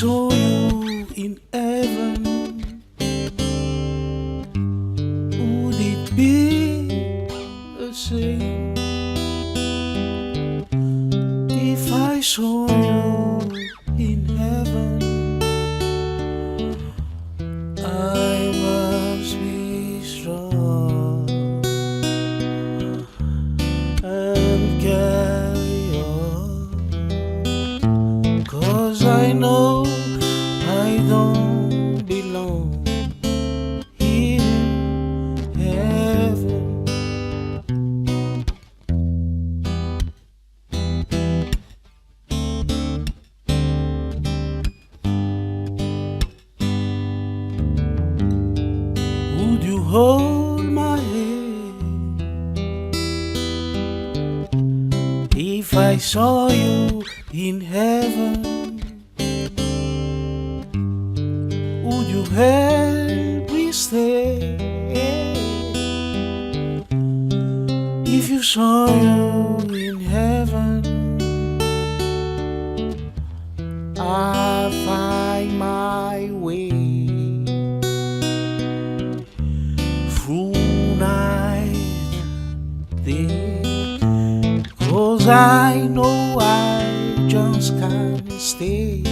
saw you in heaven, would it be the same? If I saw you in heaven, I must be strong and carry on, 'cause I know I don't belong here in heaven. Would you hold my hand if I saw you in heaven? Would you help me stay if you saw you in heaven? I'll find my way through night, day, 'cause I know I just can't stay